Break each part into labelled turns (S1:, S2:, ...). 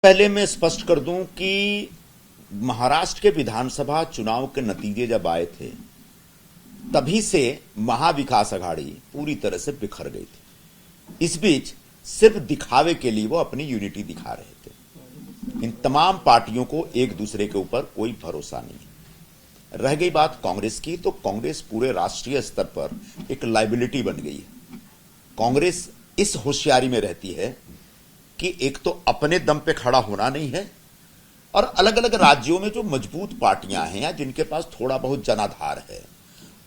S1: पहले मैं स्पष्ट कर दूं कि महाराष्ट्र के विधानसभा चुनाव के नतीजे जब आए थे तभी से महाविकास आघाड़ी पूरी तरह से बिखर गई थी। इस बीच सिर्फ दिखावे के लिए वो अपनी यूनिटी दिखा रहे थे। इन तमाम पार्टियों को एक दूसरे के ऊपर कोई भरोसा नहीं है। रह गई बात कांग्रेस की, तो कांग्रेस पूरे राष्ट्रीय स्तर पर एक लाइबिलिटी बन गई है। कांग्रेस इस होशियारी में रहती है कि एक तो अपने दम पे खड़ा होना नहीं है, और अलग अलग राज्यों में जो मजबूत पार्टियां हैं या जिनके पास थोड़ा बहुत जनाधार है,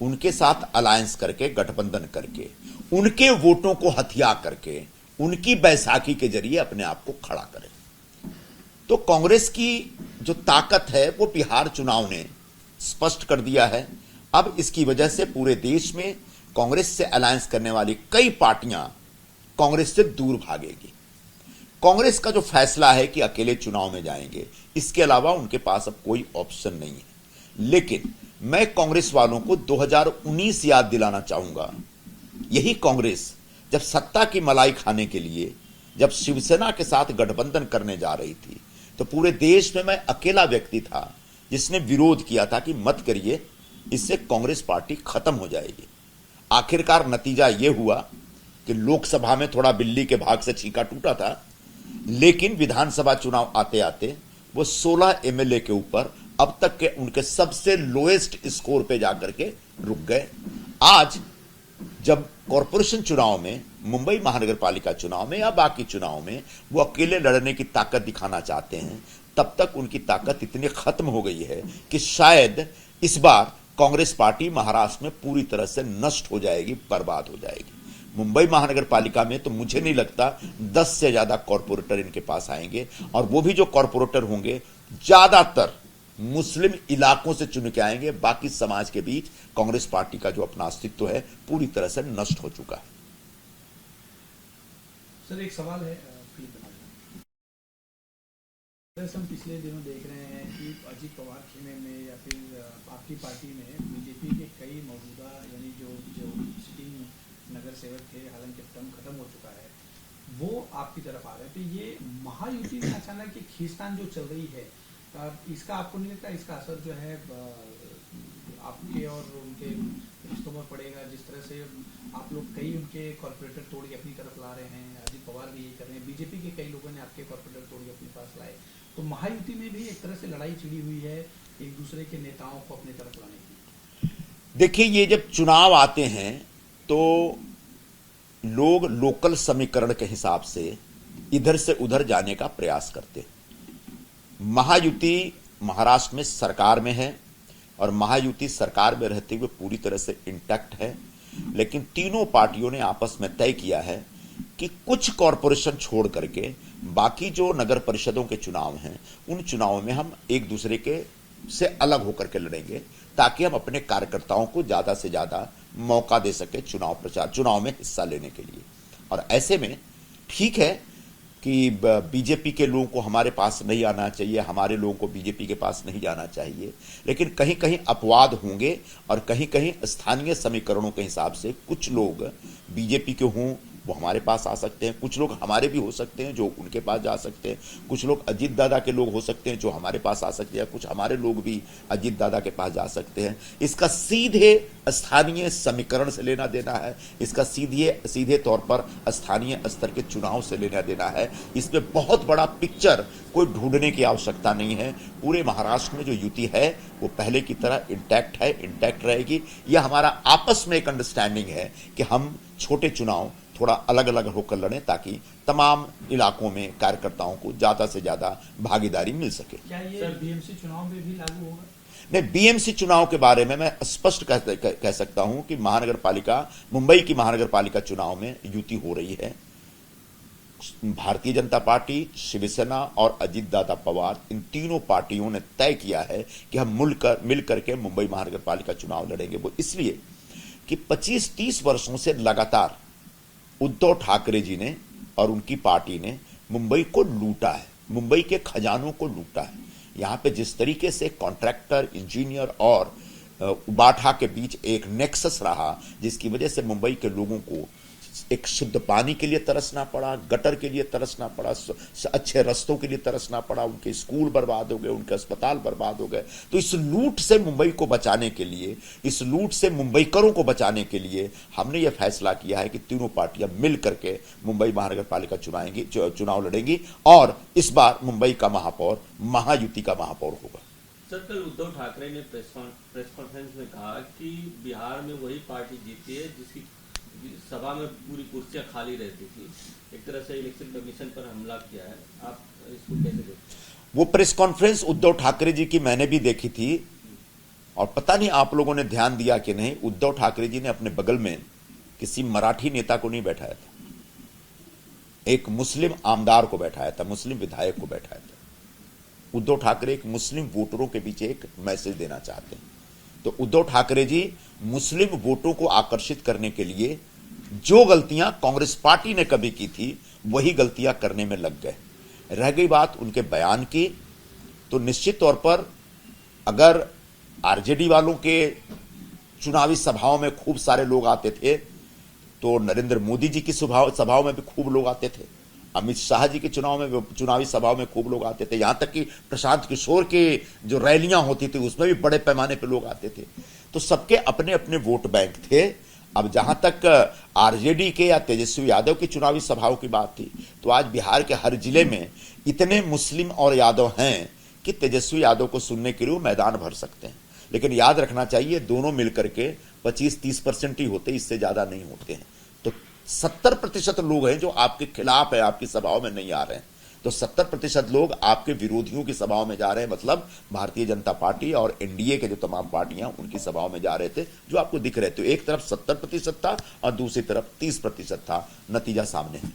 S1: उनके साथ अलायंस करके, गठबंधन करके, उनके वोटों को हथिया करके, उनकी बैसाखी के जरिए अपने आप को खड़ा करें। तो कांग्रेस की जो ताकत है वो बिहार चुनाव ने स्पष्ट कर दिया है। अब इसकी वजह से पूरे देश में कांग्रेस से अलायंस करने वाली कई पार्टियां कांग्रेस से दूर भागेगी। कांग्रेस का जो फैसला है कि अकेले चुनाव में जाएंगे, इसके अलावा उनके पास अब कोई ऑप्शन नहीं है। लेकिन मैं कांग्रेस वालों को 2019 याद दिलाना चाहूंगा। यही कांग्रेस जब सत्ता की मलाई खाने के लिए, जब शिवसेना के साथ गठबंधन करने जा रही थी, तो पूरे देश में मैं अकेला व्यक्ति था जिसने विरोध किया था कि मत करिए, इससे कांग्रेस पार्टी खत्म हो जाएगी। आखिरकार नतीजा यह हुआ कि लोकसभा में थोड़ा बिल्ली के भाग से छींका टूटा था, लेकिन विधानसभा चुनाव आते आते वो 16 एमएलए के ऊपर अब तक के उनके सबसे लोएस्ट स्कोर पे जाकर के रुक गए। आज जब कॉरपोरेशन चुनाव में, मुंबई महानगर पालिका चुनाव में या बाकी चुनाव में वो अकेले लड़ने की ताकत दिखाना चाहते हैं, तब तक उनकी ताकत इतनी खत्म हो गई है कि शायद इस बार कांग्रेस पार्टी महाराष्ट्र में पूरी तरह से नष्ट हो जाएगी, बर्बाद हो जाएगी। मुंबई महानगर पालिका में तो मुझे नहीं लगता 10 से ज्यादा कॉर्पोरेटर इनके पास आएंगे, और वो भी जो कॉर्पोरेटर होंगे ज्यादातर मुस्लिम इलाकों से चुन के आएंगे। बाकी समाज के बीच कांग्रेस पार्टी का जो अपना अस्तित्व है पूरी तरह से नष्ट हो चुका है।
S2: सर, एक सवाल है। हम पिछले दिनों देख रहे हैं कि अजीत पवार खेमे में या फिर आपकी पार्टी में बीजेपी के कई मौजूदा यानी जो सिटिंग नगर सेवक थे, हालांकि टर्म खत्म हो चुका है, वो आपकी तरफ आ रहे हैं। तो ये महायुति में अचानक ये खींचतान जो चल रही है, इसका आपको नहीं लगता इसका असर जो है आपके और उनके रिश्तों में पड़ेगा? जिस तरह से आप लोग कई उनके कॉर्पोरेटर तोड़ के अपनी तरफ ला रहे हैं, अजीत पवार भी यही कर रहे हैं, बीजेपी के कई लोगों ने आपके कॉर्पोरेटर तोड़ के अपने पास लाए, तो महायुति में भी एक तरह से लड़ाई छिड़ी हुई है एक दूसरे के नेताओं को अपनी तरफ लाने की।
S1: देखिए, ये जब चुनाव आते हैं तो लोग लोकल समीकरण के हिसाब से इधर से उधर जाने का प्रयास करते हैं। महायुति महाराष्ट्र में सरकार में है और महायुति सरकार में रहते हुए पूरी तरह से इंटैक्ट है, लेकिन तीनों पार्टियों ने आपस में तय किया है कि कुछ कॉरपोरेशन छोड़ करके बाकी जो नगर परिषदों के चुनाव हैं, उन चुनावों में हम एक दूसरे के से अलग होकर के लड़ेंगे, ताकि हम अपने कार्यकर्ताओं को ज्यादा से ज्यादा मौका दे सके चुनाव में हिस्सा लेने के लिए। और ऐसे में ठीक है कि बीजेपी के लोगों को हमारे पास नहीं आना चाहिए, हमारे लोगों को बीजेपी के पास नहीं जाना चाहिए, लेकिन कहीं कहीं अपवाद होंगे और कहीं कहीं स्थानीय समीकरणों के हिसाब से कुछ लोग बीजेपी के हों वो हमारे पास आ सकते हैं, कुछ लोग हमारे भी हो सकते हैं जो उनके पास जा सकते हैं, कुछ लोग अजीत दादा के लोग हो सकते हैं जो हमारे पास आ सकते हैं, कुछ हमारे लोग भी अजीत दादा के पास जा सकते हैं। इसका सीधे स्थानीय समीकरण से लेना देना है, इसका सीधे तौर पर स्थानीय स्तर के चुनाव से लेना देना है। इसमें बहुत बड़ा पिक्चर कोई ढूंढने की आवश्यकता नहीं है। पूरे महाराष्ट्र में जो युति है वो पहले की तरह इंटैक्ट है, इंटैक्ट रहेगी। यह हमारा आपस में एक अंडरस्टैंडिंग है कि हम छोटे चुनाव थोड़ा अलग अलग होकर लड़ें, ताकि तमाम इलाकों में कार्यकर्ताओं को ज्यादा से ज्यादा भागीदारी मिल सके।
S2: क्या ये बीएमसी चुनाव में भी लागू होगा?
S1: नहीं, बीएमसी चुनाव के बारे में मैं स्पष्ट कह सकता हूं कि मुंबई की महानगर पालिका चुनाव में युति हो रही है। भारतीय जनता पार्टी, शिवसेना और अजीत दादा पवार, इन तीनों पार्टियों ने तय किया है कि हम मिलकर के मुंबई महानगर पालिका चुनाव लड़ेंगे। वो इसलिए कि 25-30 वर्षों से लगातार उद्धव ठाकरे जी ने और उनकी पार्टी ने मुंबई को लूटा है, मुंबई के खजानों को लूटा है। यहां पे जिस तरीके से कॉन्ट्रैक्टर, इंजीनियर और उबाठा के बीच एक नेक्सस रहा, जिसकी वजह से मुंबई के लोगों को एक शुद्ध पानी के लिए तरसना पड़ा, गटर के लिए तरसना पड़ा, अच्छे रास्तों के लिए तरसना पड़ा, उनके स्कूल बर्बाद हो गए, उनके अस्पताल बर्बाद हो गए। तो इस लूट से मुंबई को बचाने के लिए, इस लूट से मुंबईकरों को बचाने के लिए हमने यह फैसला किया है कि तीनों पार्टियां मिल करके मुंबई महानगर पालिका चुनाव लड़ेंगी और इस बार मुंबई का महापौर महायुति का महापौर होगा।
S3: सर, कल उद्धव ठाकरे ने प्रेस कॉन्फ्रेंस में कहा कि बिहार में वही पार्टी जीती है जिसकी सभा में पूरी कुर्सियां खाली रहती थी। एक तरह से इलेक्शन कमीशन पर हमला किया है, आप इसको कैसे देखते हैं?
S1: वो प्रेस कॉन्फ्रेंस उद्धव ठाकरे जी की मैंने भी देखी थी और पता नहीं आप लोगों ने ध्यान दिया कि नहीं, उद्धव ठाकरे जी ने अपने बगल में किसी मराठी नेता को नहीं बैठाया था, एक मुस्लिम आमदार को बैठाया था, मुस्लिम विधायक को बैठाया था। उद्धव ठाकरे एक मुस्लिम वोटरों के बीच एक मैसेज देना चाहते हैं। तो उद्धव ठाकरे जी मुस्लिम वोटों को आकर्षित करने के लिए जो गलतियां कांग्रेस पार्टी ने कभी की थी वही गलतियां करने में लग गए। रह गई बात उनके बयान की, तो निश्चित तौर पर अगर आरजेडी वालों के चुनावी सभाओं में खूब सारे लोग आते थे तो नरेंद्र मोदी जी की सभाओं में भी खूब लोग आते थे, अमित शाह जी के चुनावी सभाओं में खूब लोग आते थे, यहां तक कि प्रशांत किशोर की जो रैलियां होती थी उसमें भी बड़े पैमाने पर लोग आते थे। तो सबके अपने अपने वोट बैंक थे। अब जहां तक आरजेडी के या तेजस्वी यादव की चुनावी सभाओं की बात थी, तो आज बिहार के हर जिले में इतने मुस्लिम और यादव हैं कि तेजस्वी यादव को सुनने के लिए मैदान भर सकते हैं। लेकिन याद रखना चाहिए दोनों मिलकर के 25-30% ही होते, इससे ज्यादा नहीं होते हैं। तो 70% लोग हैं जो आपके खिलाफ है, आपकी सभाओं में नहीं आ रहे हैं। तो 70% लोग आपके विरोधियों की सभाओं में जा रहे हैं, मतलब भारतीय जनता पार्टी और एनडीए के जो तमाम पार्टियां उनकी सभाओं में जा रहे थे, जो आपको दिख रहे थे। एक तरफ 70% था और दूसरी तरफ 30% था। नतीजा सामने है।